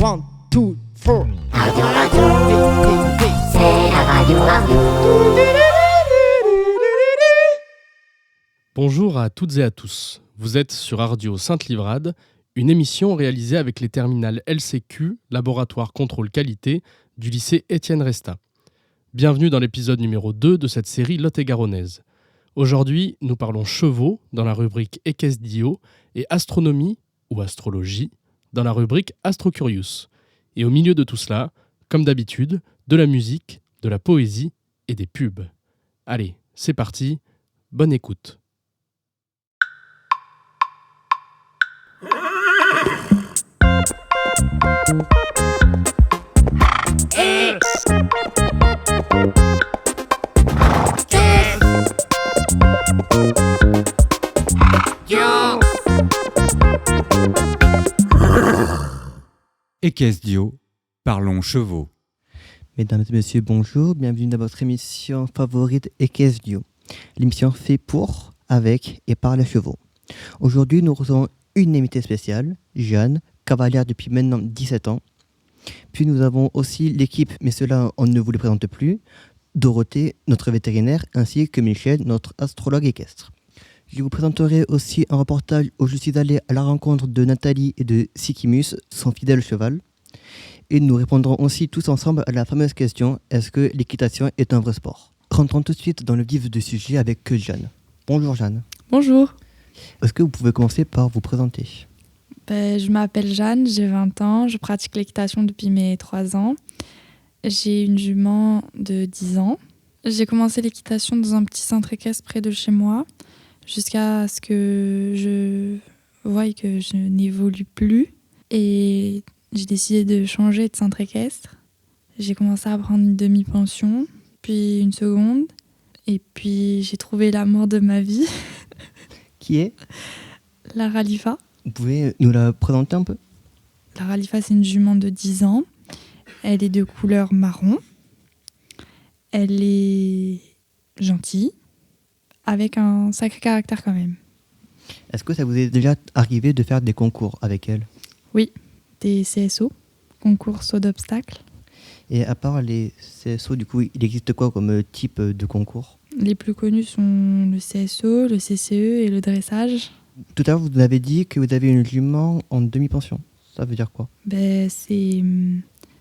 1, 2, 4. Radio, c'est la radio. Bonjour à toutes et à tous. Vous êtes sur Radio Sainte-Livrade, une émission réalisée avec les terminales LCQ, Laboratoire Contrôle Qualité, du lycée Étienne Resta. Bienvenue dans l'épisode numéro 2 de cette série Lot-et-Garonnaise. Aujourd'hui, nous parlons chevaux dans la rubrique Equesdio et astronomie ou astrologie dans la rubrique Astrocurious. Et au milieu de tout cela, comme d'habitude, de la musique, de la poésie et des pubs. Allez, c'est parti, bonne écoute. Equesdio, parlons chevaux. Mesdames et messieurs, bonjour, bienvenue dans votre émission favorite Equesdio. L'émission fait pour, avec et par les chevaux. Aujourd'hui, nous recevons une invitée spéciale, Jeanne, cavalière depuis maintenant 17 ans. Puis nous avons aussi l'équipe, mais cela on ne vous le présente plus, Dorothée, notre vétérinaire, ainsi que Michel, notre astrologue équestre. Je vous présenterai aussi un reportage où je suis allé à la rencontre de Nathalie et de Sikimus, son fidèle cheval. Et nous répondrons aussi tous ensemble à la fameuse question, est-ce que l'équitation est un vrai sport ? Rentrons tout de suite dans le vif du sujet avec Jeanne. Bonjour Jeanne. Bonjour. Est-ce que vous pouvez commencer par vous présenter ? Je m'appelle Jeanne, j'ai 20 ans, je pratique l'équitation depuis mes 3 ans. J'ai une jument de 10 ans. J'ai commencé l'équitation dans un petit centre équestre près de chez moi, jusqu'à ce que je voie que je n'évolue plus. Et j'ai décidé de changer de centre équestre. J'ai commencé à prendre une demi-pension, puis une seconde. Et puis j'ai trouvé l'amour de ma vie. Qui est ? La Ralifa. Vous pouvez nous la présenter un peu ? La Ralifa, c'est une jument de 10 ans. Elle est de couleur marron. Elle est gentille, avec un sacré caractère quand même. Est-ce que ça vous est déjà arrivé de faire des concours avec elle ? Oui, des CSO, concours saut d'obstacles. Et à part les CSO, du coup, il existe quoi comme type de concours ? Les plus connus sont le CSO, le CCE et le dressage. Tout à l'heure, vous avez dit que vous avez une jument en demi-pension. Ça veut dire quoi ? C'est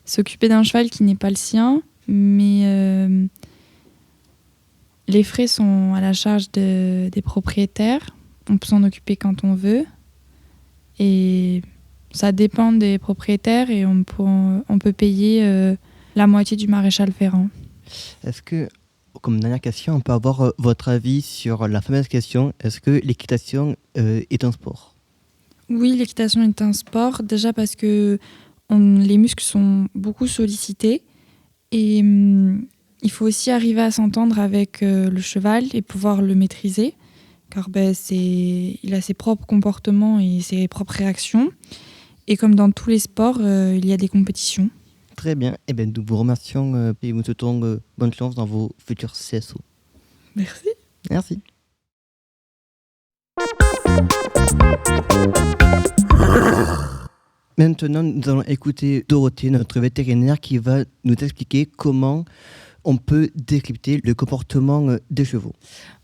s'occuper d'un cheval qui n'est pas le sien, mais les frais sont à la charge des propriétaires. On peut s'en occuper quand on veut. Et ça dépend des propriétaires et on peut payer la moitié du maréchal ferrant. Est-ce que, comme dernière question, on peut avoir votre avis sur la fameuse question, est-ce que l'équitation est un sport ? Oui, l'équitation est un sport, déjà parce que les muscles sont beaucoup sollicités et il faut aussi arriver à s'entendre avec le cheval et pouvoir le maîtriser, car il a ses propres comportements et ses propres réactions. Et comme dans tous les sports, il y a des compétitions. Très bien. Eh bien, nous vous remercions et vous souhaitons bonne chance dans vos futurs CSO. Merci. Merci. Maintenant, nous allons écouter Dorothée, notre vétérinaire, qui va nous expliquer comment on peut décrypter le comportement des chevaux.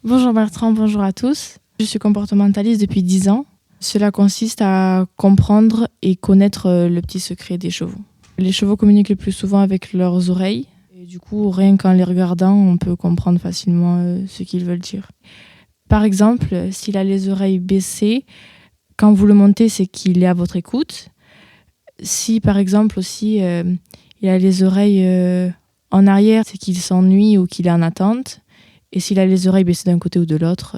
Bonjour Bertrand, bonjour à tous. Je suis comportementaliste depuis 10 ans. Cela consiste à comprendre et connaître le petit secret des chevaux. Les chevaux communiquent le plus souvent avec leurs oreilles. Et du coup, rien qu'en les regardant, on peut comprendre facilement ce qu'ils veulent dire. Par exemple, s'il a les oreilles baissées, quand vous le montez, c'est qu'il est à votre écoute. Si, par exemple, aussi, il a les oreilles en arrière, c'est qu'il s'ennuie ou qu'il est en attente. Et s'il a les oreilles baissées d'un côté ou de l'autre,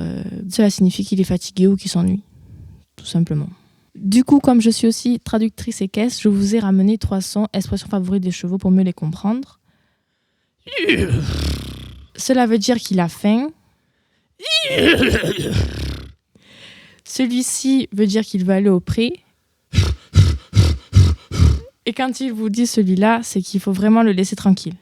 cela signifie qu'il est fatigué ou qu'il s'ennuie, tout simplement. Du coup, comme je suis aussi traductrice équestre, je vous ai ramené 3 sons, expressions favorites des chevaux pour mieux les comprendre. Cela veut dire qu'il a faim. Celui-ci veut dire qu'il veut aller au pré. Et quand il vous dit celui-là, c'est qu'il faut vraiment le laisser tranquille.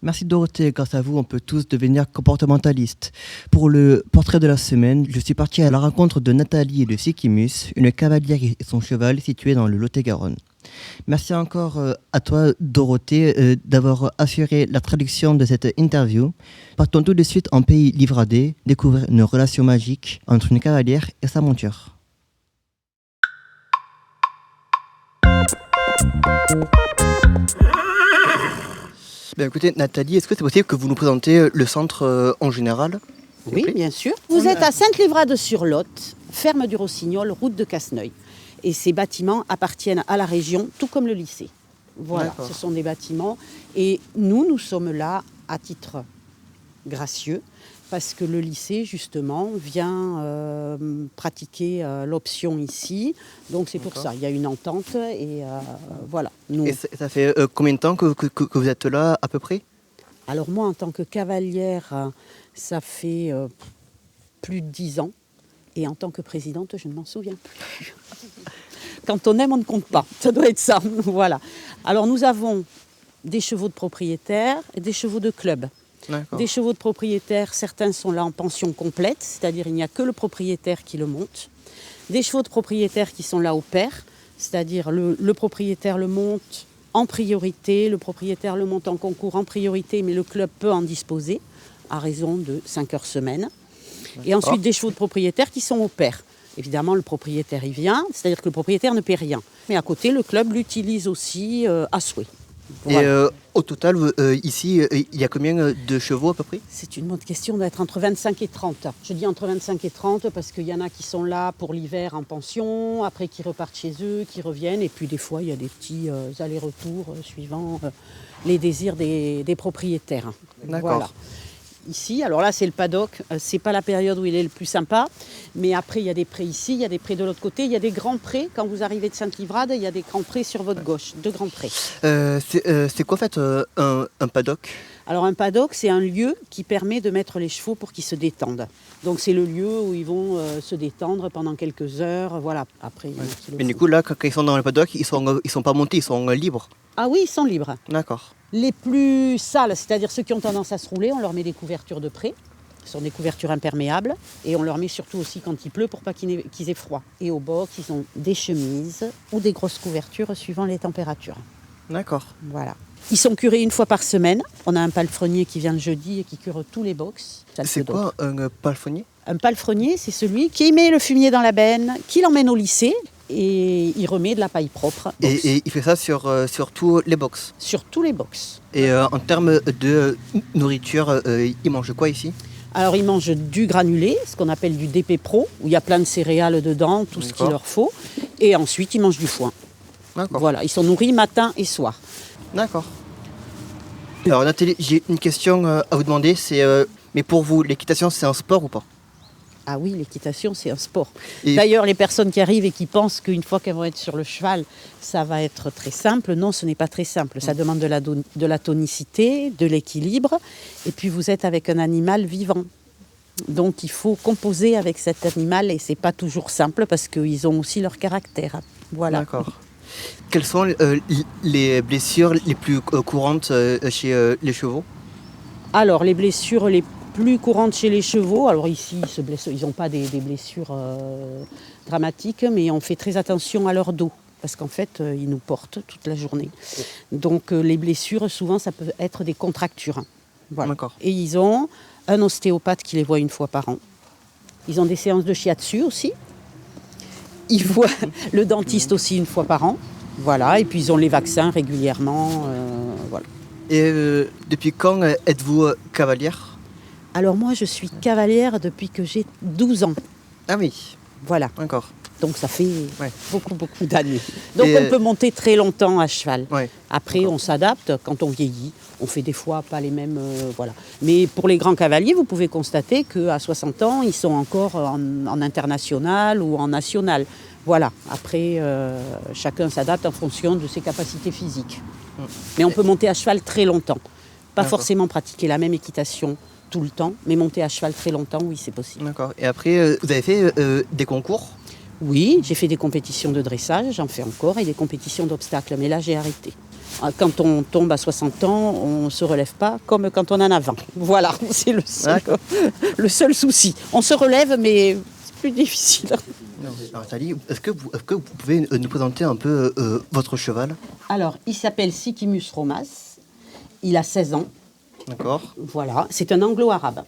Merci Dorothée, grâce à vous, on peut tous devenir comportementalistes. Pour le portrait de la semaine, je suis parti à la rencontre de Nathalie et de Sikimus, une cavalière et son cheval situés dans le Lot-et-Garonne. Merci encore à toi, Dorothée, d'avoir assuré la traduction de cette interview. Partons tout de suite en pays livradé, découvrir une relation magique entre une cavalière et sa monture. Ben écoutez, Nathalie, est-ce que c'est possible que vous nous présentiez le centre en général? Oui, bien sûr. Vous êtes à Sainte-Livrade-sur-Lot, ferme du Rossignol, route de Casseneuil. Et ces bâtiments appartiennent à la région, tout comme le lycée. Voilà, D'accord. ce sont des bâtiments. Et nous sommes là à titre gracieux, parce que le lycée, justement, vient pratiquer l'option ici. Donc c'est pour D'accord. ça, il y a une entente et voilà. Nous... Et ça fait combien de temps que vous êtes là, à peu près? Alors moi, en tant que cavalière, ça fait plus de 10 ans. Et en tant que présidente, je ne m'en souviens plus. Quand on aime, on ne compte pas. Ça doit être ça. Voilà. Alors nous avons des chevaux de propriétaires et des chevaux de club. D'accord. Des chevaux de propriétaires, certains sont là en pension complète, c'est-à-dire il n'y a que le propriétaire qui le monte. Des chevaux de propriétaires qui sont là au pair, c'est-à-dire le propriétaire le monte en priorité, le propriétaire le monte en concours en priorité, mais le club peut en disposer à raison de 5 heures semaine. Et ensuite des chevaux de propriétaires qui sont au pair. Évidemment, le propriétaire y vient, c'est-à-dire que le propriétaire ne paie rien. Mais à côté, le club l'utilise aussi à souhait. Voilà. Et au total, ici, il y a combien de chevaux à peu près? C'est une bonne question d'être entre 25 et 30. Je dis entre 25 et 30 parce qu'il y en a qui sont là pour l'hiver en pension, après qui repartent chez eux, qui reviennent. Et puis des fois, il y a des petits allers-retours suivant les désirs des propriétaires. D'accord. Voilà. Ici, alors là c'est le paddock, c'est pas la période où il est le plus sympa, mais après il y a des prés ici, il y a des prés de l'autre côté, il y a des grands prés, quand vous arrivez de Sainte-Livrade, il y a des grands prés sur votre gauche, 2 grands prés. C'est quoi en fait un paddock? Alors un paddock c'est un lieu qui permet de mettre les chevaux pour qu'ils se détendent. Donc c'est le lieu où ils vont se détendre pendant quelques heures, voilà. Après, il y en a qui le Mais du font. coup là, quand ils sont dans le paddock, ils sont pas montés, ils sont libres. Ah oui, ils sont libres. D'accord. Les plus sales, c'est-à-dire ceux qui ont tendance à se rouler, on leur met des couvertures de près. Ce sont des couvertures imperméables. Et on leur met surtout aussi quand il pleut pour pas qu'ils aient froid. Et au box, ils ont des chemises ou des grosses couvertures suivant les températures. D'accord. Voilà. Ils sont curés une fois par semaine. On a un palefrenier qui vient le jeudi et qui cure tous les box. Ça le C'est fait d'autres. quoi un palefrenier? Un palefrenier, c'est celui qui met le fumier dans la benne, qui l'emmène au lycée et il remet de la paille propre box, Et il fait ça sur tous les box. sur tous les box. Et en termes de nourriture, ils mangent quoi ici? Alors ils mangent du granulé, ce qu'on appelle du DP Pro, où il y a plein de céréales dedans, tout ce qu'il D'accord. leur faut. Et ensuite ils mangent du foin. D'accord. Voilà, ils sont nourris matin et soir. D'accord. Alors Nathalie, j'ai une question à vous demander, mais pour vous, l'équitation c'est un sport ou pas? Ah oui, l'équitation c'est un sport. Et- D'ailleurs les personnes qui arrivent et qui pensent qu'une fois qu'elles vont être sur le cheval, ça va être très simple. Non, ce n'est pas très simple. Ça demande de la tonicité, de l'équilibre. Et puis vous êtes avec un animal vivant. Donc il faut composer avec cet animal et c'est pas toujours simple parce qu'ils ont aussi leur caractère. Voilà. D'accord. Quelles sont les blessures les plus courantes chez les chevaux? Alors les blessures les plus courantes chez les chevaux, alors ici ils n'ont pas des blessures dramatiques, mais on fait très attention à leur dos parce qu'en fait ils nous portent toute la journée. Donc les blessures souvent ça peut être des contractures. Voilà. D'accord. Et ils ont un ostéopathe qui les voit une fois par an. Ils ont des séances de shiatsu aussi. Ils voient le dentiste aussi une fois par an. Voilà, et puis ils ont les vaccins régulièrement. Voilà. Et depuis quand êtes-vous cavalière? Alors moi, je suis cavalière depuis que j'ai 12 ans. Ah oui, Voilà, d'accord. donc ça fait Ouais. beaucoup d'années. Donc Et, on peut monter très longtemps à cheval. Ouais. Après, on s'adapte quand on vieillit. On fait des fois pas les mêmes... voilà. Mais pour les grands cavaliers, vous pouvez constater qu'à 60 ans, ils sont encore en international ou en national. Voilà. Après, chacun s'adapte en fonction de ses capacités physiques. Mais on peut monter à cheval très longtemps. Pas D'accord. forcément pratiquer la même équitation tout le temps, mais monter à cheval très longtemps, oui, c'est possible. D'accord. Et après, vous avez fait des concours? Oui, j'ai fait des compétitions de dressage, j'en fais encore, et des compétitions d'obstacles, mais là j'ai arrêté. Quand on tombe à 60 ans, on ne se relève pas comme quand on en a 20. Voilà, c'est le seul souci. On se relève, mais c'est plus difficile. Alors, Nathalie, est-ce que vous pouvez nous présenter un peu votre cheval? Alors, il s'appelle Sikimus Romas. Il a 16 ans. D'accord. Voilà, c'est un anglo-arabe.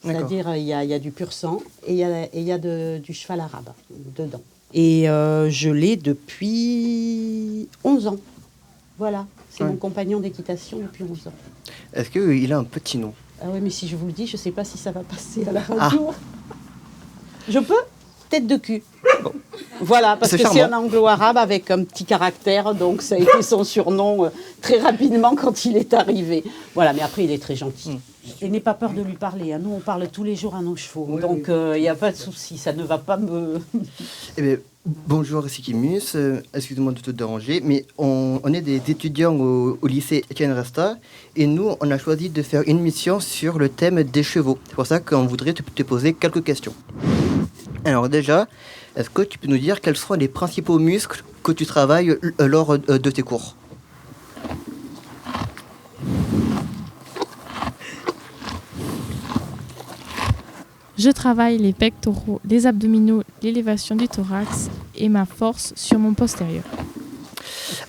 D'accord. C'est-à-dire, il y a du pur sang et il y a du cheval arabe dedans. Et je l'ai depuis 11 ans. Voilà, c'est mon compagnon d'équitation depuis 11 ans. Est-ce qu'il a un petit nom? Ah oui, mais si je vous le dis, je ne sais pas si ça va passer à la radio. Je peux? Tête de cul. Bon. Voilà, parce que charmant. c'est un anglo-arabe avec un petit caractère, donc ça a été son surnom très rapidement quand il est arrivé. Voilà, mais après, il est très gentil. Et n'aie pas peur de lui parler. Hein. Nous, on parle tous les jours à nos chevaux, Oui, donc il n'y a pas de souci, ça ne va pas me... Eh bien, bonjour Sikimus, excusez-moi de te déranger, mais on est des étudiants au lycée Étienne Resta, et nous, on a choisi de faire une mission sur le thème des chevaux. C'est pour ça qu'on voudrait te poser quelques questions. Alors déjà, est-ce que tu peux nous dire quels sont les principaux muscles que tu travailles lors de tes cours? Je travaille les pectoraux, les abdominaux, l'élévation du thorax et ma force sur mon postérieur.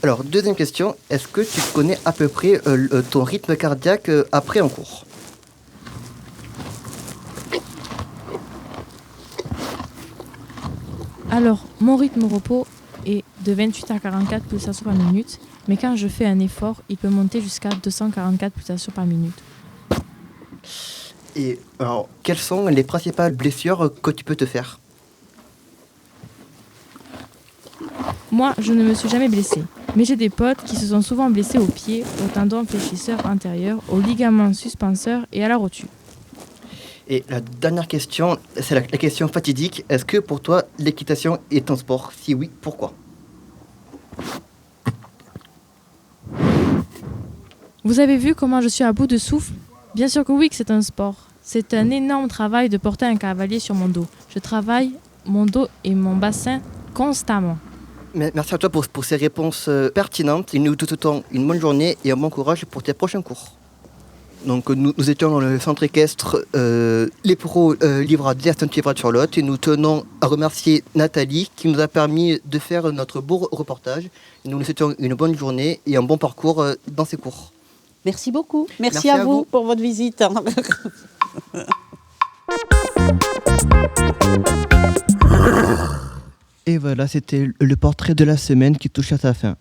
Alors, deuxième question, est-ce que tu connais à peu près ton rythme cardiaque après un cours? Alors, mon rythme repos est de 28 à 44 pulsations par minute, mais quand je fais un effort, il peut monter jusqu'à 244 pulsations par minute. Et alors, quelles sont les principales blessures que tu peux te faire? Moi, je ne me suis jamais blessée, mais j'ai des potes qui se sont souvent blessés aux pieds, au tendon fléchisseur antérieur, au ligament suspenseur et à la rotule. Et la dernière question, c'est la question fatidique. Est-ce que pour toi, l'équitation est un sport? Si oui, pourquoi? Vous avez vu comment je suis à bout de souffle? Bien sûr que oui, que c'est un sport. C'est un énorme travail de porter un cavalier sur mon dos. Je travaille mon dos et mon bassin constamment. Merci à toi pour ces réponses pertinentes. Et nous te souhaitons une bonne journée et un bon courage pour tes prochains cours. Donc nous étions dans le centre équestre Les Pros Livrades à Saint-Livrade-sur-Lot et nous tenons à remercier Nathalie qui nous a permis de faire notre beau reportage. Nous nous souhaitons une bonne journée et un bon parcours dans ces cours. Merci beaucoup. Merci à vous pour votre visite. Et voilà, c'était le portrait de la semaine qui touche à sa fin.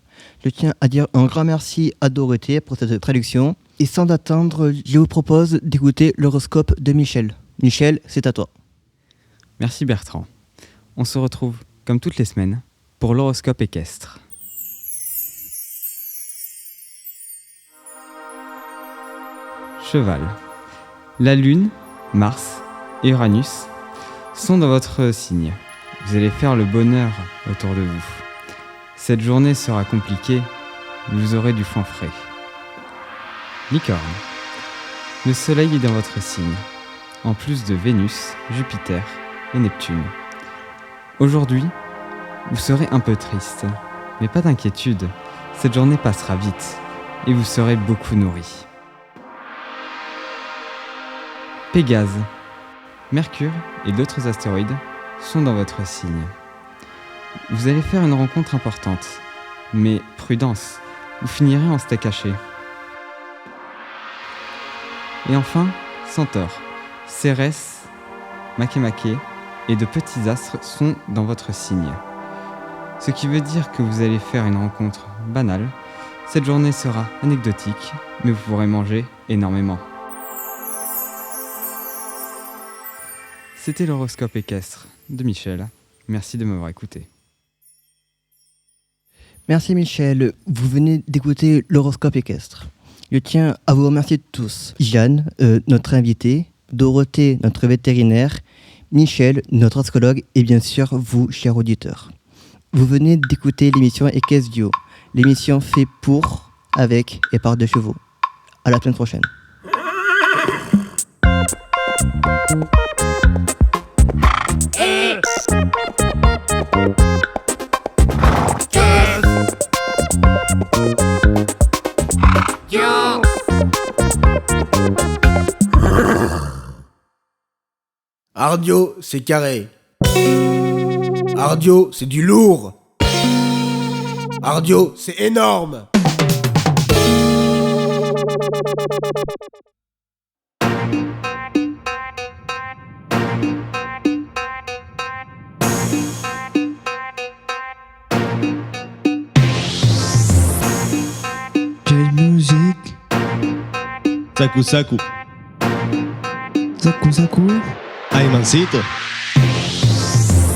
Je tiens à dire un grand merci à Dorothée pour cette traduction. Et sans attendre, je vous propose d'écouter l'horoscope de Michel. Michel, c'est à toi. Merci Bertrand. On se retrouve, comme toutes les semaines, pour l'horoscope équestre. Cheval. La Lune, Mars et Uranus sont dans votre signe. Vous allez faire le bonheur autour de vous. Cette journée sera compliquée, mais vous aurez du foin frais. Licorne. Le Soleil est dans votre signe, en plus de Vénus, Jupiter et Neptune. Aujourd'hui, vous serez un peu triste, mais pas d'inquiétude, cette journée passera vite et vous serez beaucoup nourri. Pégase. Mercure et d'autres astéroïdes sont dans votre signe. Vous allez faire une rencontre importante, mais prudence, vous finirez en steak haché. Et enfin, Centaure, Cérès, Makemake et de petits astres sont dans votre signe. Ce qui veut dire que vous allez faire une rencontre banale. Cette journée sera anecdotique, mais vous pourrez manger énormément. C'était l'horoscope équestre de Michel. Merci de m'avoir écouté. Merci Michel. Vous venez d'écouter l'horoscope équestre. Je tiens à vous remercier tous. Jeanne, notre invitée, Dorothée, notre vétérinaire, Michel, notre astrologue et bien sûr vous, chers auditeurs. Vous venez d'écouter l'émission Equestio, l'émission faite pour, avec et par des chevaux. À la semaine prochaine. Ardio, c'est carré. Ardio, c'est du lourd. Ardio, c'est énorme. Saku Saku. Saku Saku. Ay, mancito.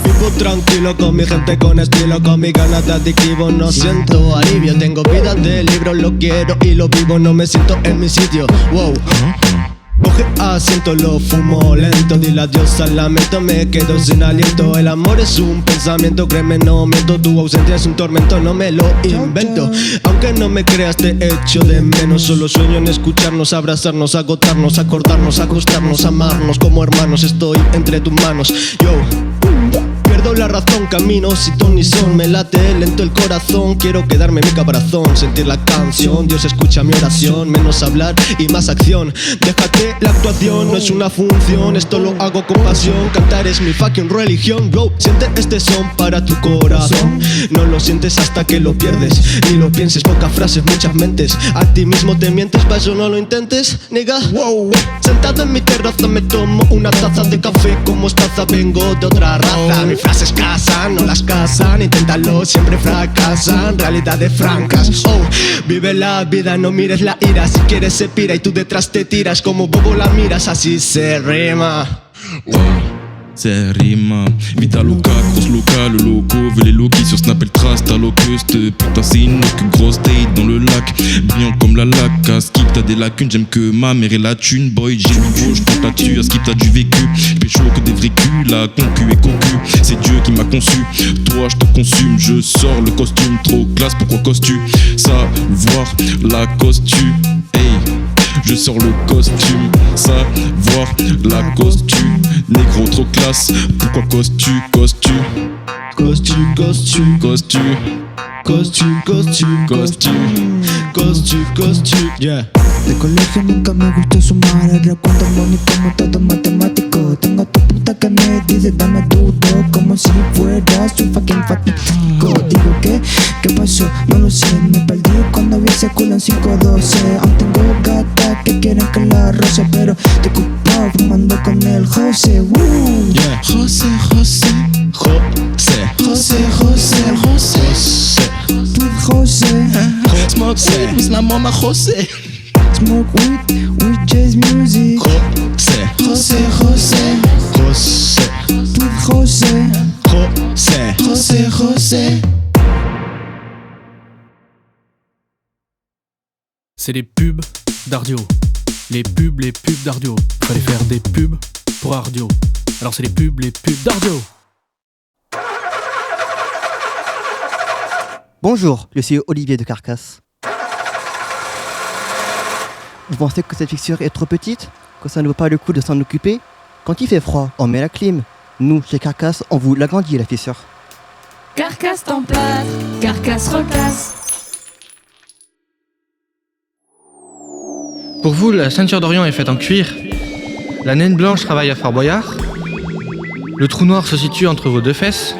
Vivo tranquilo con mi gente con estilo, con mi ganas de adictivo. No siento alivio, tengo vida de libro, lo quiero y lo vivo. No me siento en mi sitio, wow. Coge asiento, lo fumo lento. Dile adiós al lamento, me quedo sin aliento. El amor es un pensamiento, créeme, no miento. Tu ausencia es un tormento, no me lo invento. Aunque no me creas, te echo de menos. Solo sueño en escucharnos, abrazarnos, agotarnos, acordarnos, acostarnos, amarnos como hermanos. Estoy entre tus manos, yo. Pierdo la razón, camino sin ton ni son. Me late lento el corazón, quiero quedarme en mi caparazón. Sentir la canción, Dios escucha mi oración. Menos hablar y más acción. Déjate la actuación, no es una función. Esto lo hago con pasión, cantar es mi fucking religión. Bro, siente este son para tu corazón. No lo sientes hasta que lo pierdes. Ni lo pienses, pocas frases, muchas mentes. A ti mismo te mientes, pa' eso no lo intentes, nigga. Wow. Sentado en mi terraza me tomo una taza de café con mostaza. Vengo de otra raza, mis frases casan, no las casan. Inténtalo, siempre fracasan. Realidades francas, oh. Vive la vida, no mires la ira. Si quieres se pira y tú detrás te tiras. Como bobo la miras, así se rima. C'est rima, Vita Luca, grosse Luca, le loco veut les Loki sur Snap et le trace, t'as locuste, putain c'est une grosse date dans le lac, brillant comme la laque, à Skip t'as des lacunes, j'aime que ma mère et la thune, boy j'ai du beau, j'compte là-dessus, à Skip t'as du vécu, pécho que des vrais culs, la concu et cocu, c'est Dieu qui m'a conçu, toi je te consume, je sors le costume, trop classe, pourquoi costus, savoir la costu, hey. Je sors le costume, savoir la costume. Négro trop classe, pourquoi costume, costume. Costume, costume, costume. Costume, costume, costume. Costume, costume, yeah. De colegio nunca me gustó sumar. El recuento bonito como todo matemático. Tengo a tu puta que me dice dame duro, como si fueras un fucking fatídico. Digo que, ¿qué pasó? No lo sé, me perdí cuando vi ese culo en 512. Aún tengo gatas que quieren que la roce, pero te ocupado fumando con el José. Yeah. José, José. José. José, José, José. With José. Smoke weed with la mama José. Smoke weed with jazz music. José. José, José. José. With José. José. José, José. C'est les pubs d'Ardio. Les pubs d'Ardio. Fallait faire des pubs pour Ardio. Alors c'est les pubs d'Ardio. Bonjour, je suis Olivier de Carcasse. Vous pensez que cette fixture est trop petite? Que ça ne vaut pas le coup de s'en occuper? Quand il fait froid, on met la clim. Nous, chez Carcasse, on vous l'agrandit la fissure. Carcasse template, Carcasse recasse. Pour vous, la ceinture d'Orient est faite en cuir. La naine blanche travaille à Fort Boyard. Le trou noir se situe entre vos deux fesses.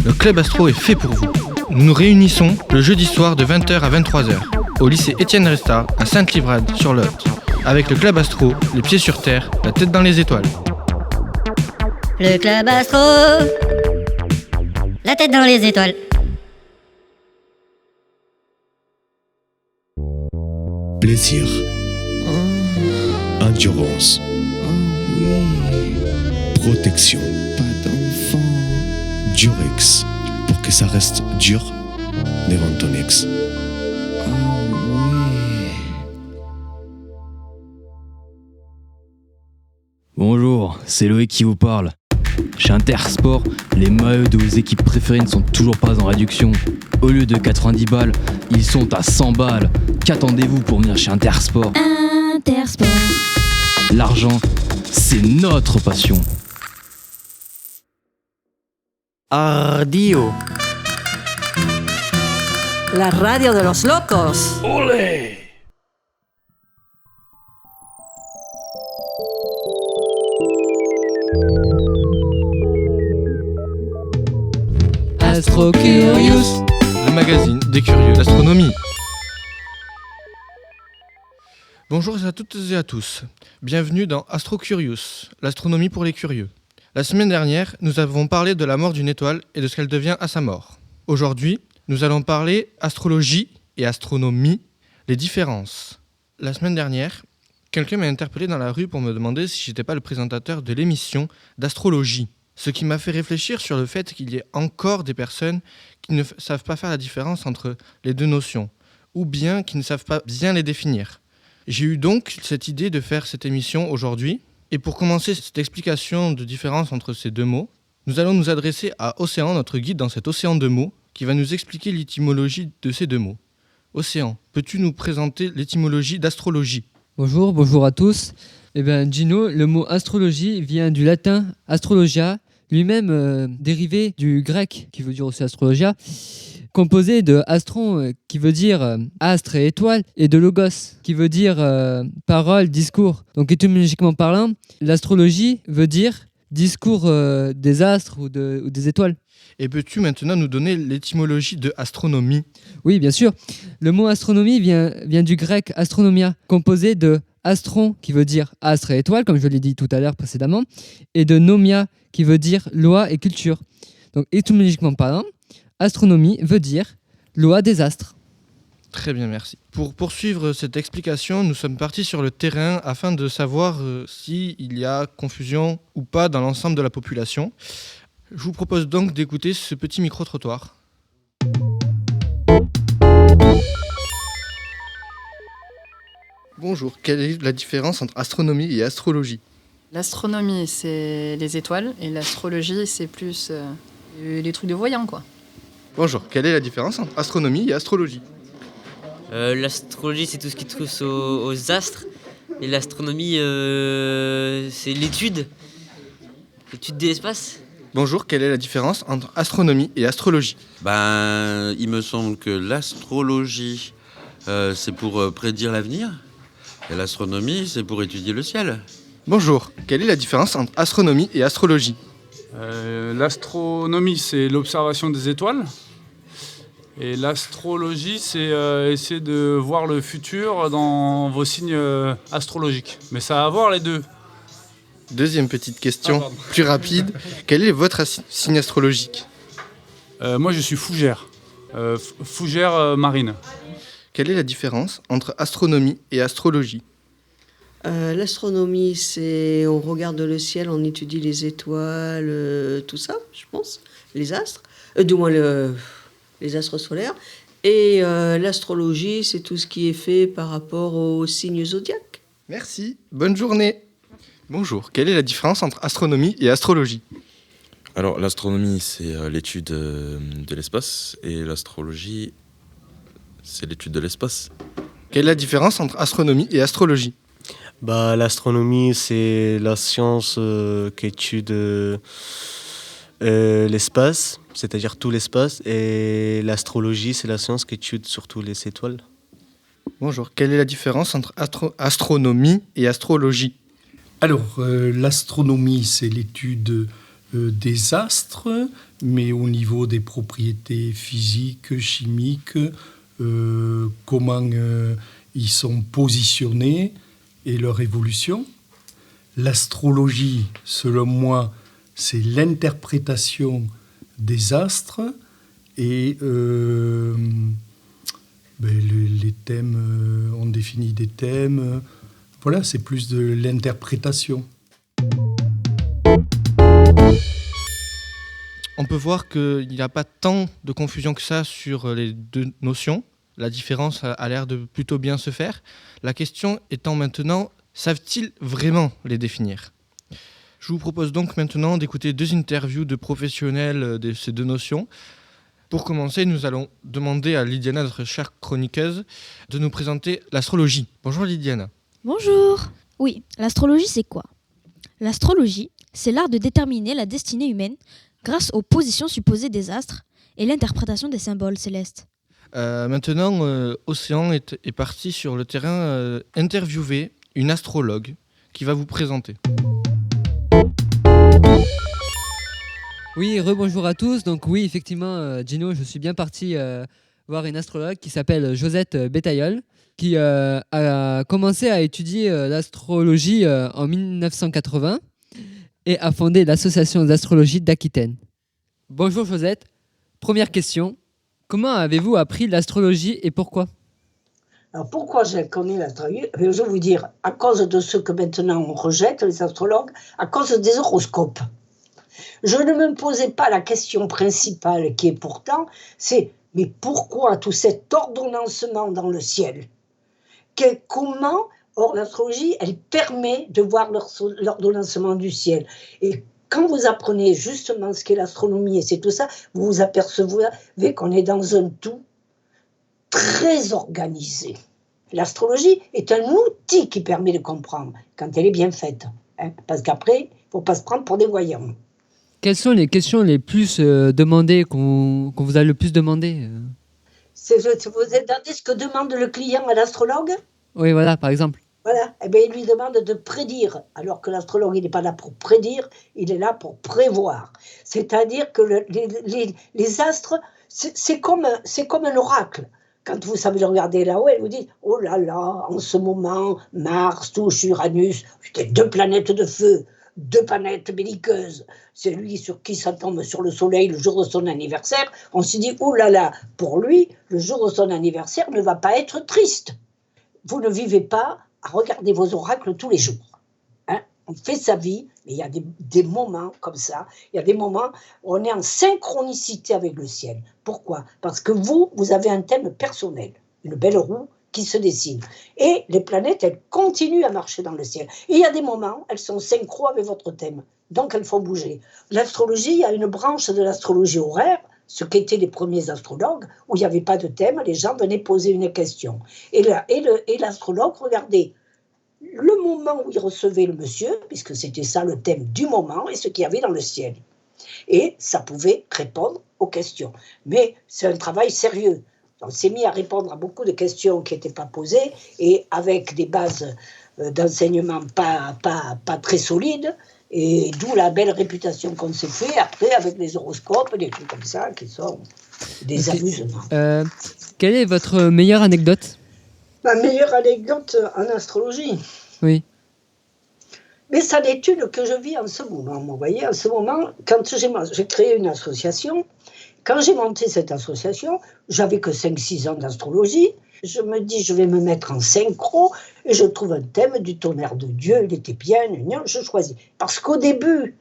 Le club astro est fait pour vous. Nous nous réunissons le jeudi soir de 20h à 23h au lycée Étienne Resta à Sainte-Livrade sur l'Otte. Avec le club astro, les pieds sur terre, la tête dans les étoiles. Le club astro, la tête dans les étoiles. Plaisir. Endurance. Protection. Pas d'enfant. Durex. Pour que ça reste dur devant ton ex. Bonjour, c'est Loïc qui vous parle. Chez Intersport, les maillots de vos équipes préférées ne sont toujours pas en réduction. Au lieu de 90 balles, ils sont à 100 balles. Qu'attendez-vous pour venir chez Intersport? Intersport. L'argent, c'est notre passion. Ardio. La radio de los locos. Olé! Astro Curious, le magazine des curieux d'astronomie. Bonjour à toutes et à tous, bienvenue dans Astro Curious, l'astronomie pour les curieux. La semaine dernière, nous avons parlé de la mort d'une étoile et de ce qu'elle devient à sa mort. Aujourd'hui, nous allons parler astrologie et astronomie, les différences. La semaine dernière, quelqu'un m'a interpellé dans la rue pour me demander si j'étais pas le présentateur de l'émission d'astrologie. Ce qui m'a fait réfléchir sur le fait qu'il y ait encore des personnes qui ne savent pas faire la différence entre les deux notions, ou bien qui ne savent pas bien les définir. J'ai eu donc cette idée de faire cette émission aujourd'hui, et pour commencer cette explication de différence entre ces deux mots, nous allons nous adresser à Océan, notre guide dans cet océan de mots, qui va nous expliquer l'étymologie de ces deux mots. Océan, peux-tu nous présenter l'étymologie d'astrologie ? Bonjour à tous. Gino, le mot astrologie vient du latin astrologia, lui-même dérivé du grec, qui veut dire aussi astrologia, composé de astron, qui veut dire astre et étoile, et de logos, qui veut dire parole, discours. Donc étymologiquement parlant, l'astrologie veut dire discours des astres ou des étoiles. Et peux-tu maintenant nous donner l'étymologie de astronomie ? Oui, bien sûr. Le mot astronomie vient du grec astronomia, composé de astron, qui veut dire astre et étoile, comme je l'ai dit tout à l'heure précédemment, et de nomia, qui veut dire loi et culture. Donc étymologiquement parlant, astronomie veut dire loi des astres. Très bien, merci. Pour poursuivre cette explication, nous sommes partis sur le terrain afin de savoir s'il y a confusion ou pas dans l'ensemble de la population. Je vous propose donc d'écouter ce petit micro-trottoir. Bonjour, quelle est la différence entre astronomie et astrologie ? L'astronomie, c'est les étoiles, et l'astrologie, c'est plus les trucs de voyants, quoi. Bonjour, quelle est la différence entre astronomie et astrologie ? L'astrologie, c'est tout ce qui touche aux astres, et l'astronomie, c'est l'étude de l'espace. Bonjour, quelle est la différence entre astronomie et astrologie ? Il me semble que l'astrologie, c'est pour prédire l'avenir, et l'astronomie, c'est pour étudier le ciel. Bonjour, quelle est la différence entre astronomie et astrologie ? L'astronomie, c'est l'observation des étoiles. Et l'astrologie, c'est essayer de voir le futur dans vos signes astrologiques. Mais ça a à voir les deux. Deuxième petite question, plus rapide. Quel est votre signe astrologique ? Moi, je suis fougère. Fougère marine. Quelle est la différence entre astronomie et astrologie ? L'astronomie, c'est on regarde le ciel, on étudie les étoiles, tout ça, je pense, les astres, du moins les astres solaires. Et l'astrologie, c'est tout ce qui est fait par rapport aux signes zodiaques. Merci, bonne journée. Bonjour, quelle est la différence entre astronomie et astrologie ? Alors, l'astronomie, c'est l'étude de l'espace, et l'astrologie, c'est l'étude de l'espace. Quelle est la différence entre astronomie et astrologie ? L'astronomie, c'est la science qui étude l'espace, c'est-à-dire tout l'espace, et l'astrologie, c'est la science qui étude surtout les étoiles. Bonjour, quelle est la différence entre astronomie et astrologie ? Alors, l'astronomie, c'est l'étude des astres, mais au niveau des propriétés physiques, chimiques, comment ils sont positionnés et leur évolution. L'astrologie, selon moi, c'est l'interprétation des astres et les thèmes, on définit des thèmes. Voilà, c'est plus de l'interprétation. On peut voir qu'il n'y a pas tant de confusion que ça sur les deux notions. La différence a l'air de plutôt bien se faire. La question étant maintenant, savent-ils vraiment les définir ? Je vous propose donc maintenant d'écouter 2 interviews de professionnels de ces deux notions. Pour commencer, nous allons demander à Lydiana, notre chère chroniqueuse, de nous présenter l'astrologie. Bonjour Lydiana. Bonjour. Oui, l'astrologie c'est quoi ? L'astrologie, c'est l'art de déterminer la destinée humaine grâce aux positions supposées des astres et l'interprétation des symboles célestes. Maintenant, Océan est parti sur le terrain interviewer une astrologue qui va vous présenter. Oui, rebonjour à tous. Donc oui, effectivement, Gino, je suis bien parti voir une astrologue qui s'appelle Josette Bétailleul, qui a commencé à étudier l'astrologie en 1980 et a fondé l'association d'astrologie d'Aquitaine. Bonjour Josette. Première question. Comment avez-vous appris l'astrologie et pourquoi ? Alors pourquoi je connais l'astrologie ? Je vais vous dire, à cause de ce que maintenant on rejette, les astrologues, à cause des horoscopes. Je ne me posais pas la question principale qui est pourtant, c'est mais pourquoi tout cet ordonnancement dans le ciel ? Comment ? Or, l'astrologie, elle permet de voir l'ordonnancement du ciel. Et quand vous apprenez justement ce qu'est l'astronomie et c'est tout ça, vous vous apercevez qu'on est dans un tout très organisé. L'astrologie est un outil qui permet de comprendre quand elle est bien faite. Parce qu'après, il ne faut pas se prendre pour des voyants. Quelles sont les questions les plus demandées, qu'on vous a le plus demandé Vous entendez ce que demande le client à l'astrologue ? Oui, voilà, par exemple. Voilà, eh bien, il lui demande de prédire, alors que l'astrologue, il n'est pas là pour prédire, il est là pour prévoir. C'est-à-dire que les astres, c'est comme un oracle. Quand vous savez le regarder là-haut, vous dites « Oh là là, en ce moment, Mars touche Uranus, c'était 2 planètes de feu. 2 planètes belliqueuses, c'est lui sur qui ça tombe sur le soleil le jour de son anniversaire, on se dit, oh là là, pour lui, le jour de son anniversaire ne va pas être triste. Vous ne vivez pas à regarder vos oracles tous les jours. On fait sa vie, mais il y a des moments comme ça, il y a des moments où on est en synchronicité avec le ciel. Pourquoi ? Parce que vous avez un thème personnel, une belle roue qui se dessine. Et les planètes, elles continuent à marcher dans le ciel. Et il y a des moments, elles sont synchro avec votre thème. Donc, elles font bouger. L'astrologie, il y a une branche de l'astrologie horaire, ce qu'étaient les premiers astrologues, où il n'y avait pas de thème, les gens venaient poser une question. Et l'astrologue regardait le moment où il recevait le monsieur, puisque c'était ça le thème du moment, et ce qu'il y avait dans le ciel. Et ça pouvait répondre aux questions. Mais c'est un travail sérieux. On s'est mis à répondre à beaucoup de questions qui n'étaient pas posées et avec des bases d'enseignement pas très solides, et d'où la belle réputation qu'on s'est fait après avec les horoscopes, des trucs comme ça qui sont des amusements. Quelle est votre meilleure anecdote ? Ma meilleure anecdote en astrologie ? Oui. Mais c'est l'étude que je vis en ce moment. Vous voyez, en ce moment, quand j'ai créé une association, quand j'ai monté cette association, j'avais que 5-6 ans d'astrologie. Je me dis, je vais me mettre en synchro et je trouve un thème du tonnerre de Dieu. Il était bien, je choisis. Parce qu'au début,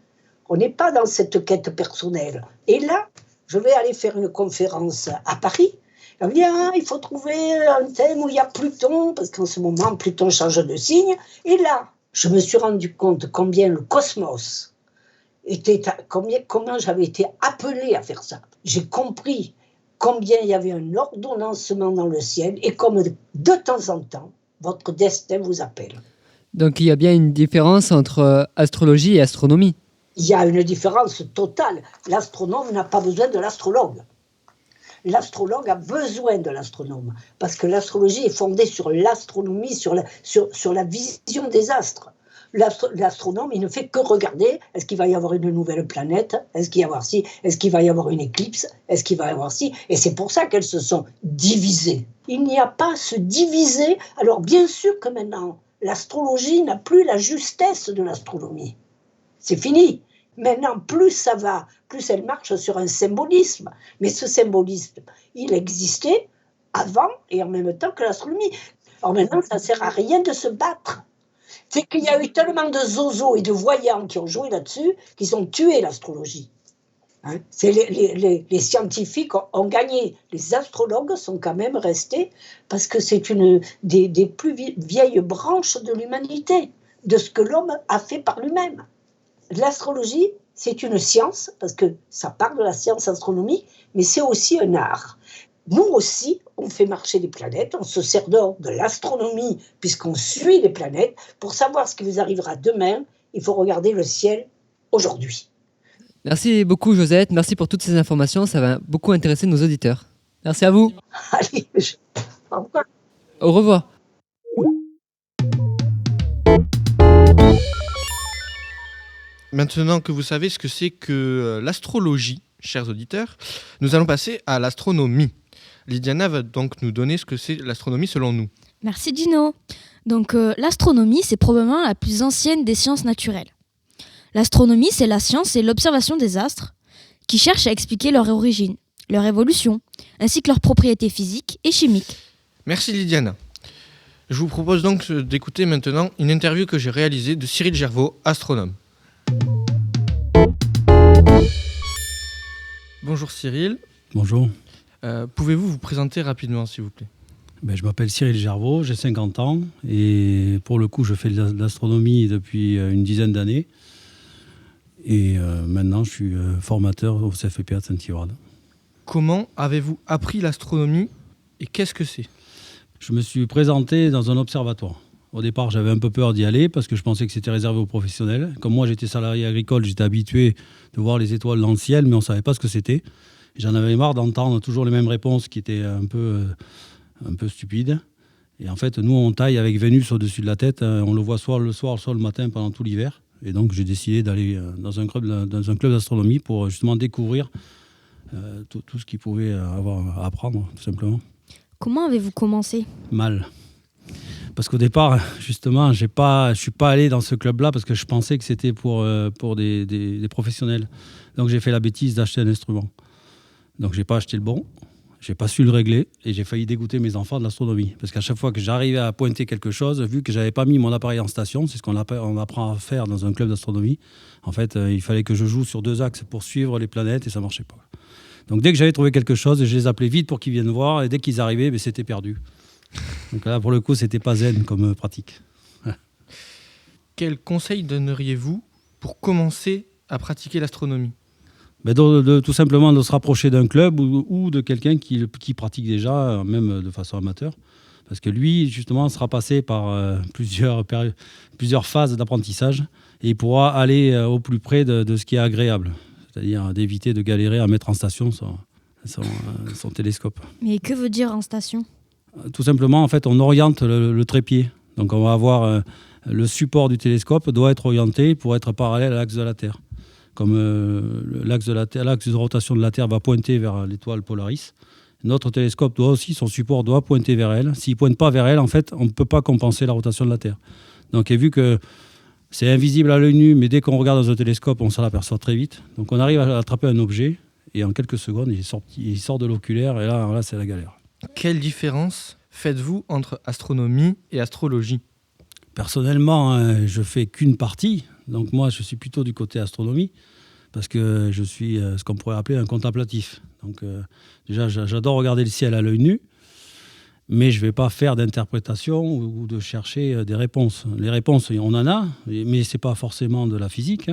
on n'est pas dans cette quête personnelle. Et là, je vais aller faire une conférence à Paris. On me dit, il faut trouver un thème où il y a Pluton, parce qu'en ce moment, Pluton change de signe. Et là, je me suis rendu compte combien le cosmos comment j'avais été appelée à faire ça. J'ai compris combien il y avait un ordonnancement dans le ciel et comme de temps en temps, votre destin vous appelle. Donc il y a bien une différence entre astrologie et astronomie. Il y a une différence totale. L'astronome n'a pas besoin de l'astrologue. L'astrologue a besoin de l'astronome parce que l'astrologie est fondée sur l'astronomie, sur la vision des astres. L'astronome, il ne fait que regarder, est-ce qu'il va y avoir une nouvelle planète, est-ce qu'il va y avoir ci, est-ce qu'il va y avoir une éclipse, est-ce qu'il va y avoir ci, et c'est pour ça qu'elles se sont divisées. Il n'y a pas à se diviser, alors bien sûr que maintenant, l'astrologie n'a plus la justesse de l'astronomie. C'est fini. Maintenant, plus ça va, plus elle marche sur un symbolisme. Mais ce symbolisme, il existait avant et en même temps que l'astronomie. Alors maintenant, ça ne sert à rien de se battre. C'est qu'il y a eu tellement de zozos et de voyants qui ont joué là-dessus, qu'ils ont tué l'astrologie. C'est les scientifiques ont gagné. Les astrologues sont quand même restés, parce que c'est une des plus vieilles branches de l'humanité, de ce que l'homme a fait par lui-même. L'astrologie, c'est une science, parce que ça part de la science astronomique, mais c'est aussi un art. Nous aussi, on fait marcher les planètes, on se sert de l'astronomie, puisqu'on suit les planètes. Pour savoir ce qui vous arrivera demain, il faut regarder le ciel aujourd'hui. Merci beaucoup Josette, merci pour toutes ces informations, ça va beaucoup intéresser nos auditeurs. Merci à vous. Allez, au revoir. Au revoir. Maintenant que vous savez ce que c'est que l'astrologie, chers auditeurs, nous allons passer à l'astronomie. Lydiana va donc nous donner ce que c'est l'astronomie selon nous. Merci Gino. Donc l'astronomie, c'est probablement la plus ancienne des sciences naturelles. L'astronomie, c'est la science et l'observation des astres qui cherchent à expliquer leur origine, leur évolution, ainsi que leurs propriétés physiques et chimiques. Merci Lydiana. Je vous propose donc d'écouter maintenant une interview que j'ai réalisée de Cyril Gervaux, astronome. Bonjour Cyril. Bonjour. Pouvez-vous vous présenter rapidement, s'il vous plaît ? Je m'appelle Cyril Gervaux, j'ai 50 ans et pour le coup, je fais de l'astronomie depuis une dizaine d'années. Et maintenant, je suis formateur au CFPA de Saint-Livrade. Comment avez-vous appris l'astronomie et qu'est-ce que c'est ? Je me suis présenté dans un observatoire. Au départ, j'avais un peu peur d'y aller parce que je pensais que c'était réservé aux professionnels. Comme moi, j'étais salarié agricole, j'étais habitué de voir les étoiles dans le ciel, mais on ne savait pas ce que c'était. J'en avais marre d'entendre toujours les mêmes réponses qui étaient un peu stupides. Et en fait, nous, on taille avec Vénus au-dessus de la tête. On le voit soit le soir, soit le matin pendant tout l'hiver. Et donc, j'ai décidé d'aller dans un club d'astronomie pour justement découvrir tout ce qu'il pouvait avoir à apprendre, tout simplement. Comment avez-vous commencé ? Mal. Parce qu'au départ, justement, je ne suis pas allé dans ce club-là parce que je pensais que c'était pour des professionnels. Donc, j'ai fait la bêtise d'acheter un instrument. Donc, je n'ai pas acheté le bon. Je n'ai pas su le régler et j'ai failli dégoûter mes enfants de l'astronomie. Parce qu'à chaque fois que j'arrivais à pointer quelque chose, vu que je n'avais pas mis mon appareil en station, c'est ce qu'on apprend à faire dans un club d'astronomie, en fait, il fallait que je joue sur 2 axes pour suivre les planètes et ça ne marchait pas. Donc dès que j'avais trouvé quelque chose, je les appelais vite pour qu'ils viennent voir et dès qu'ils arrivaient, c'était perdu. Donc là, pour le coup, ce n'était pas zen comme pratique. Quel conseil donneriez-vous pour commencer à pratiquer l'astronomie ? Tout simplement de se rapprocher d'un club ou de quelqu'un qui pratique déjà, même de façon amateur. Parce que lui, justement, sera passé par plusieurs phases d'apprentissage et il pourra aller au plus près de ce qui est agréable. C'est-à-dire d'éviter de galérer à mettre en station son télescope. Mais que veut dire en station ? Tout simplement, en fait, on oriente le trépied. Donc on va avoir le support du télescope doit être orienté pour être parallèle à l'axe de la Terre. Comme l'axe de rotation de la Terre va pointer vers l'étoile Polaris, notre télescope son support doit pointer vers elle. S'il ne pointe pas vers elle, en fait, on ne peut pas compenser la rotation de la Terre. Donc, et vu que c'est invisible à l'œil nu, mais dès qu'on regarde dans un télescope, on s'en aperçoit très vite. Donc, on arrive à attraper un objet et en quelques secondes, il sort de l'oculaire et là, c'est la galère. Quelle différence faites-vous entre astronomie et astrologie ? Personnellement, je ne fais qu'une partie. Donc moi, je suis plutôt du côté astronomie parce que je suis ce qu'on pourrait appeler un contemplatif. Donc déjà, j'adore regarder le ciel à l'œil nu, mais je ne vais pas faire d'interprétation ou de chercher des réponses. Les réponses, on en a, mais ce n'est pas forcément de la physique.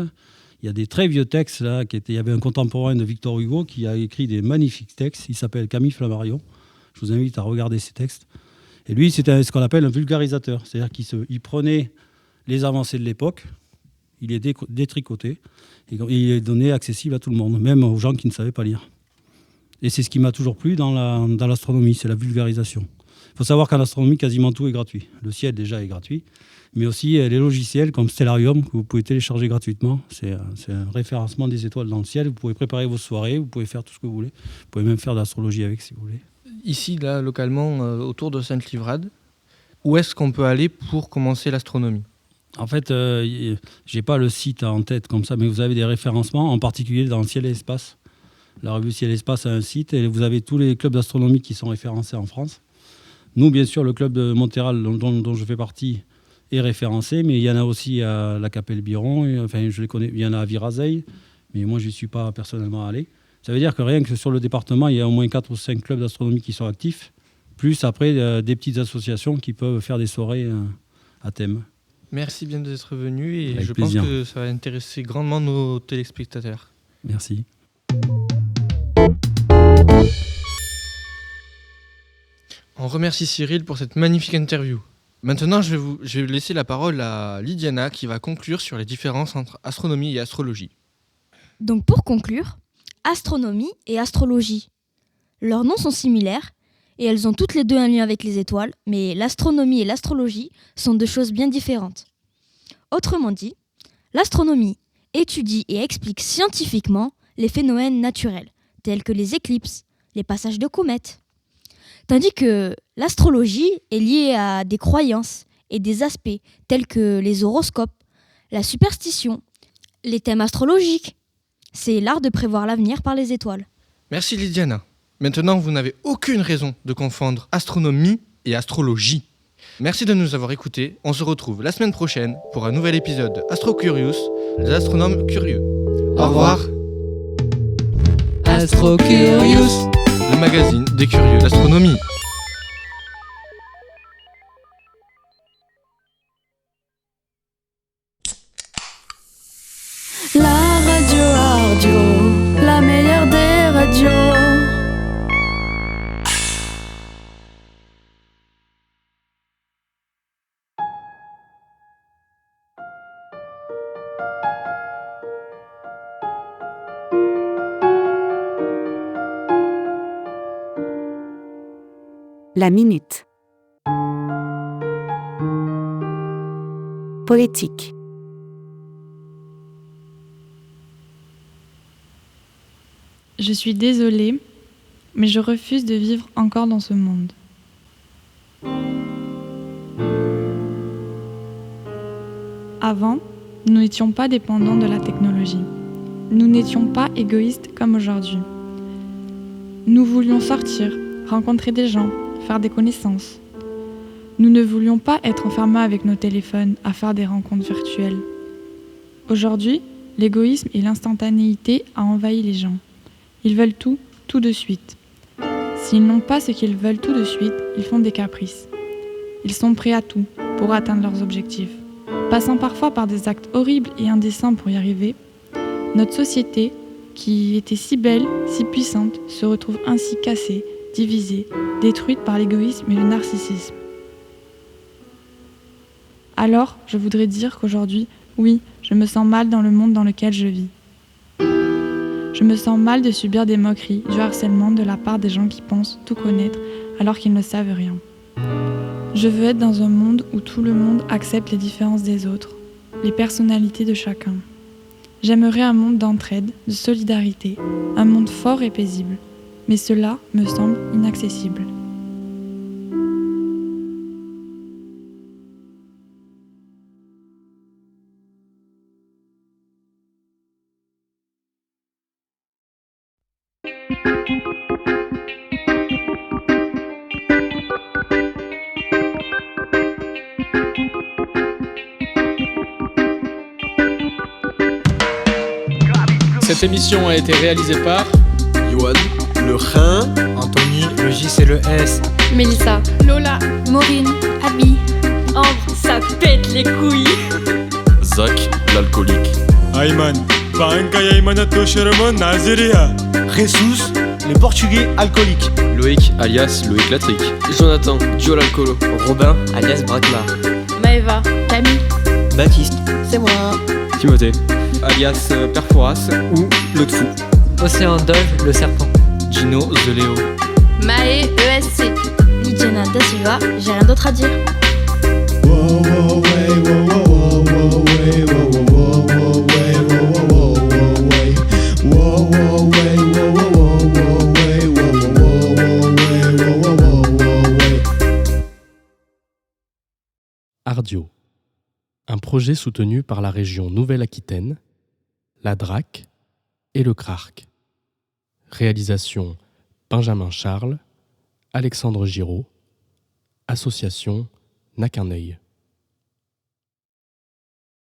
Il y a des très vieux textes. Là, il y avait un contemporain de Victor Hugo qui a écrit des magnifiques textes. Il s'appelle Camille Flammarion. Je vous invite à regarder ces textes. Et lui, c'était ce qu'on appelle un vulgarisateur. C'est-à-dire qu'il prenait les avancées de l'époque, il les détricotait, et il les donnait accessibles à tout le monde, même aux gens qui ne savaient pas lire. Et c'est ce qui m'a toujours plu dans l'astronomie, c'est la vulgarisation. Il faut savoir qu'en astronomie, quasiment tout est gratuit. Le ciel, déjà, est gratuit, mais aussi les logiciels comme Stellarium, que vous pouvez télécharger gratuitement. C'est un référencement des étoiles dans le ciel. Vous pouvez préparer vos soirées, vous pouvez faire tout ce que vous voulez. Vous pouvez même faire de l'astrologie avec, si vous voulez. Ici, là, localement, autour de Sainte-Livrade, où est-ce qu'on peut aller pour commencer l'astronomie ? En fait, je n'ai pas le site en tête comme ça, mais vous avez des référencements, en particulier dans le Ciel et Espace. La revue Ciel et Espace a un site et vous avez tous les clubs d'astronomie qui sont référencés en France. Nous, bien sûr, le club de Montréal dont je fais partie est référencé, mais il y en a aussi à la Capelle-Biron, je les connais, il y en a à Virazeille, mais moi, je n'y suis pas personnellement allé. Ça veut dire que rien que sur le département, il y a au moins 4 ou 5 clubs d'astronomie qui sont actifs, plus après des petites associations qui peuvent faire des soirées à thème. Merci bien d'être venu et avec je plaisir. pense que ça va intéresser grandement nos téléspectateurs. Merci. On remercie Cyril pour cette magnifique interview. Maintenant, je vais laisser la parole à Lydiana qui va conclure sur les différences entre astronomie et astrologie. Donc pour conclure, astronomie et astrologie. Leurs noms sont similaires et elles ont toutes les deux un lien avec les étoiles, mais l'astronomie et l'astrologie sont deux choses bien différentes. Autrement dit, l'astronomie étudie et explique scientifiquement les phénomènes naturels, tels que les éclipses, les passages de comètes. Tandis que l'astrologie est liée à des croyances et des aspects tels que les horoscopes, la superstition, les thèmes astrologiques. C'est l'art de prévoir l'avenir par les étoiles. Merci Lydiana. Maintenant, vous n'avez aucune raison de confondre astronomie et astrologie. Merci de nous avoir écoutés. On se retrouve la semaine prochaine pour un nouvel épisode de Astro Curious, les astronomes curieux. Au revoir. Astro Curious, le magazine des curieux d'astronomie. La radio Ardio, la meilleure des radios. La minute. Poétique. Je suis désolée, mais je refuse de vivre encore dans ce monde. Avant, nous n'étions pas dépendants de la technologie. Nous n'étions pas égoïstes comme aujourd'hui. Nous voulions sortir, rencontrer des gens, faire des connaissances. Nous ne voulions pas être enfermés avec nos téléphones à faire des rencontres virtuelles. Aujourd'hui, l'égoïsme et l'instantanéité a envahi les gens. Ils veulent tout, tout de suite. S'ils n'ont pas ce qu'ils veulent tout de suite, ils font des caprices. Ils sont prêts à tout pour atteindre leurs objectifs. Passant parfois par des actes horribles et indécents pour y arriver, notre société, qui était si belle, si puissante, se retrouve ainsi cassée, divisée, détruite par l'égoïsme et le narcissisme. Alors, je voudrais dire qu'aujourd'hui, oui, je me sens mal dans le monde dans lequel je vis. Je me sens mal de subir des moqueries, du harcèlement de la part des gens qui pensent tout connaître alors qu'ils ne savent rien. Je veux être dans un monde où tout le monde accepte les différences des autres, les personnalités de chacun. J'aimerais un monde d'entraide, de solidarité, un monde fort et paisible. Mais cela me semble inaccessible. Cette émission a été réalisée par Yoann, le Rhin, Anthony, le J c'est le S, Mélissa, Lola, Maureen, Abby, Ambre, ça pète les couilles. Zach, l'alcoolique. Ayman, Baranka Aymanato Sherman Naziria, Jesus, les Portugais alcooliques, Loïc, alias Loïc Latric, Jonathan, Joe l'alcoolo, Robin, alias Bragmar, Maëva, Camille, Baptiste, c'est moi, Timothée, alias Perforas ou l'autre fou, Océan Dove, le serpent, Gino, The Léo, Maë, ESC, Lydiana Da Silva, j'ai rien d'autre à dire. Ardio, un projet soutenu par la région Nouvelle-Aquitaine, la DRAC et le CRARC. Réalisation Benjamin Charles, Alexandre Giraud, association N'a qu'un œil.